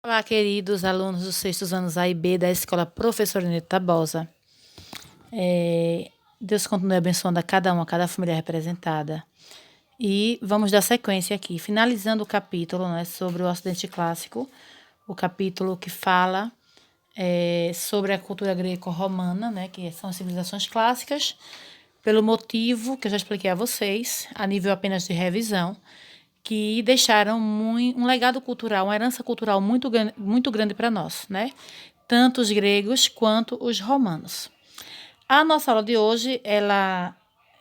Olá, queridos alunos dos sextos anos A e B da Escola Professora Inês Tabosa. Deus continue abençoando a cada um, a cada família representada. E vamos dar sequência aqui, finalizando o capítulo, né, sobre o Ocidente Clássico, o capítulo que fala sobre a cultura greco-romana, né, que são as civilizações clássicas, pelo motivo que eu já expliquei a vocês, a nível apenas de revisão, que deixaram um legado cultural, uma herança cultural muito grande para nós, né? Tanto os gregos quanto os romanos. A nossa aula de hoje, ela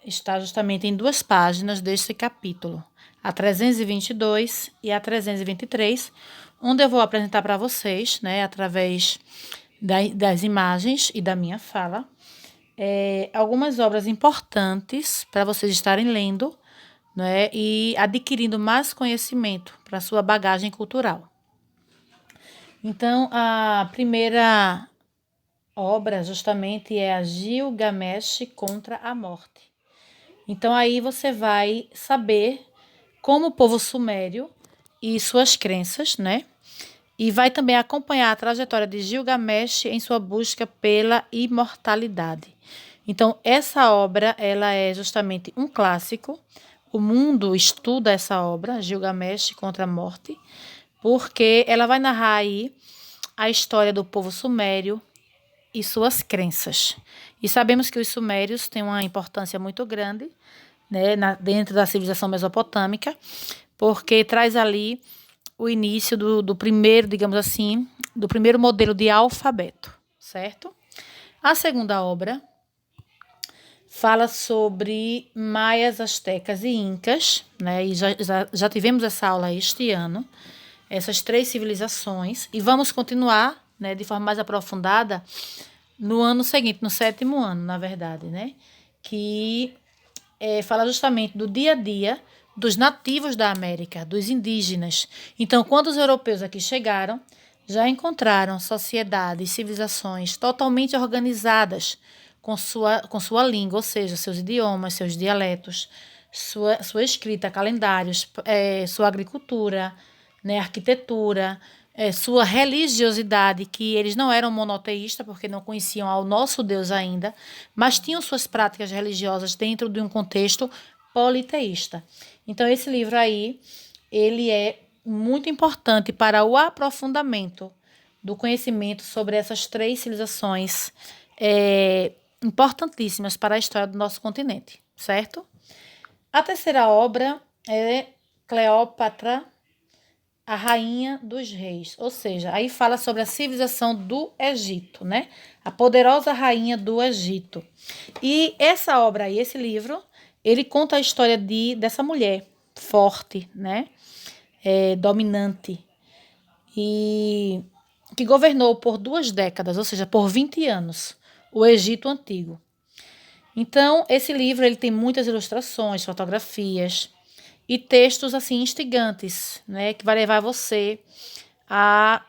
está justamente em 2 páginas deste capítulo, a 322 e a 323, onde eu vou apresentar para vocês, né, através das imagens e da minha fala, algumas obras importantes para vocês estarem lendo, né, e adquirindo mais conhecimento para sua bagagem cultural. Então, a primeira obra justamente é a Gilgamesh contra a Morte. Então, aí você vai saber como o povo sumério e suas crenças, né? E vai também acompanhar a trajetória de Gilgamesh em sua busca pela imortalidade. Então, essa obra, ela é justamente um clássico. O mundo estuda essa obra, Gilgamesh contra a Morte, porque ela vai narrar aí a história do povo sumério e suas crenças. E sabemos que os sumérios têm uma importância muito grande, né, dentro da civilização mesopotâmica, porque traz ali o início do primeiro, digamos assim, do primeiro modelo de alfabeto, certo? A segunda obra fala sobre maias, astecas e incas, né? E já tivemos essa aula este ano, essas 3 civilizações, e vamos continuar, né, de forma mais aprofundada no ano seguinte, no 7º ano, na verdade, né? Que fala justamente do dia a dia dos nativos da América, dos indígenas. Então, quando os europeus aqui chegaram, já encontraram sociedades, civilizações totalmente organizadas com sua língua, ou seja, seus idiomas, seus dialetos, sua escrita, calendários, sua agricultura, né, arquitetura, sua religiosidade, que eles não eram monoteístas, porque não conheciam ao nosso Deus ainda, mas tinham suas práticas religiosas dentro de um contexto politeísta. Então, esse livro aí, ele é muito importante para o aprofundamento do conhecimento sobre essas 3 civilizações importantíssimas para a história do nosso continente, certo? A terceira obra é Cleópatra, a rainha dos reis, ou seja, aí fala sobre a civilização do Egito, né? A poderosa rainha do Egito. E essa obra aí, esse livro, ele conta a história dessa mulher forte, né? Dominante, e que governou por 2 décadas, ou seja, por 20 anos, o Egito Antigo. Então, esse livro ele tem muitas ilustrações, fotografias e textos assim instigantes, né, que vai levar você a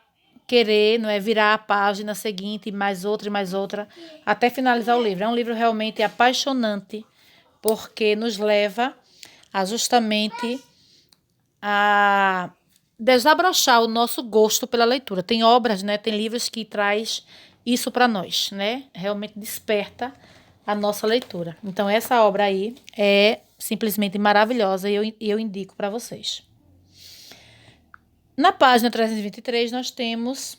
querer, não é, virar a página seguinte, e mais outra, até finalizar o livro. É um livro realmente apaixonante, porque nos leva a justamente a desabrochar o nosso gosto pela leitura. Tem obras, né, tem livros que traz isso para nós, né? Realmente desperta a nossa leitura. Então essa obra aí é simplesmente maravilhosa e eu indico para vocês. Na página 323 nós temos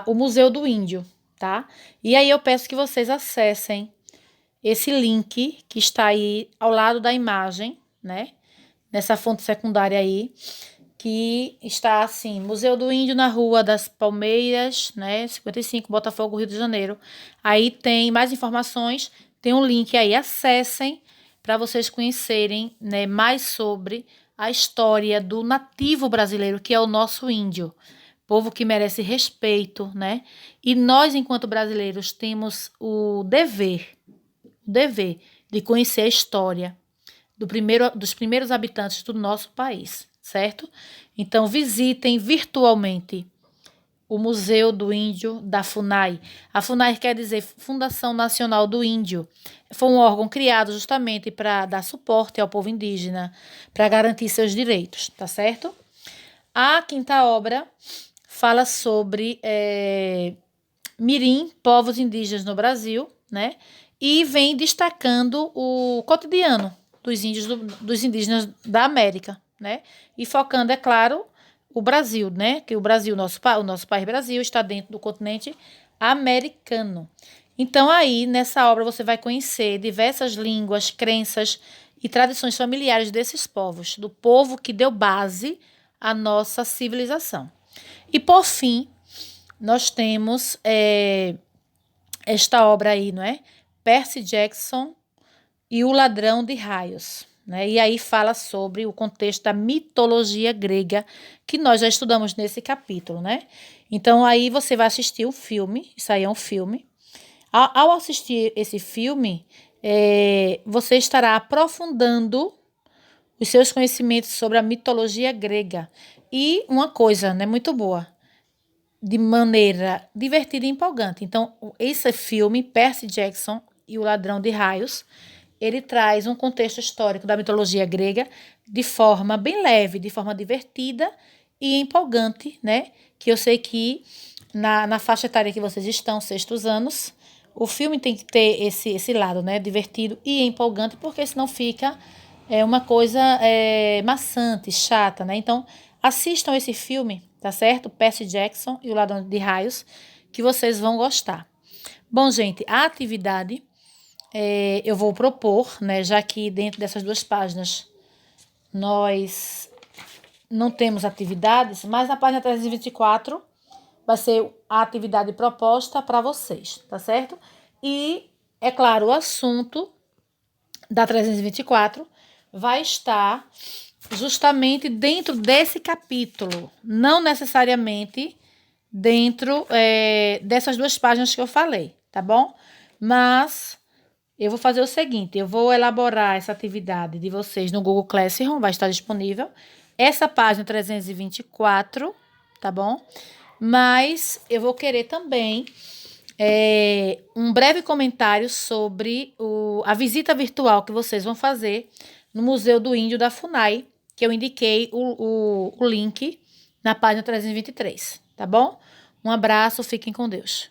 o Museu do Índio, tá? E aí eu peço que vocês acessem esse link que está aí ao lado da imagem, né? Nessa fonte secundária aí, que está assim, Museu do Índio na Rua das Palmeiras, né, 55, Botafogo, Rio de Janeiro. Aí tem mais informações, tem um link aí, acessem para vocês conhecerem, né, mais sobre a história do nativo brasileiro, que é o nosso índio, povo que merece respeito, né? E nós, enquanto brasileiros, temos o dever de conhecer a história dos primeiros habitantes do nosso país, certo? Então, visitem virtualmente o Museu do Índio da FUNAI. A FUNAI quer dizer Fundação Nacional do Índio. Foi um órgão criado justamente para dar suporte ao povo indígena, para garantir seus direitos, tá certo? A quinta obra fala sobre Mirim, povos indígenas no Brasil, né? E vem destacando o cotidiano dos índios dos indígenas da América, né? E focando, é claro, o Brasil, né? Que o Brasil, o nosso país Brasil, está dentro do continente americano. Então, aí, nessa obra, você vai conhecer diversas línguas, crenças e tradições familiares desses povos, do povo que deu base à nossa civilização. E, por fim, nós temos esta obra aí, não é? Percy Jackson e o Ladrão de Raios. Né? E aí fala sobre o contexto da mitologia grega, que nós já estudamos nesse capítulo, né? Então, aí você vai assistir o filme, isso aí é um filme. Ao assistir esse filme, você estará aprofundando os seus conhecimentos sobre a mitologia grega. E uma coisa, né, muito boa, de maneira divertida e empolgante. Então, esse filme, Percy Jackson e o Ladrão de Raios, ele traz um contexto histórico da mitologia grega de forma bem leve, de forma divertida e empolgante, né? Que eu sei que na faixa etária que vocês estão, sextos anos, o filme tem que ter esse lado, né? Divertido e empolgante, porque senão fica uma coisa maçante, chata, né? Então, assistam esse filme, tá certo? Percy Jackson e o Ladrão de Raios, que vocês vão gostar. Bom, gente, a atividade eu vou propor, né? Já que dentro dessas duas páginas nós não temos atividades, mas na página 324 vai ser a atividade proposta para vocês, tá certo? E, é claro, o assunto da 324 vai estar justamente dentro desse capítulo, não necessariamente dentro dessas duas páginas que eu falei, tá bom? Mas eu vou fazer o seguinte, eu vou elaborar essa atividade de vocês no Google Classroom, vai estar disponível. Essa página 324, tá bom? Mas eu vou querer também um breve comentário sobre a visita virtual que vocês vão fazer no Museu do Índio da FUNAI, que eu indiquei o link na página 323, tá bom? Um abraço, fiquem com Deus.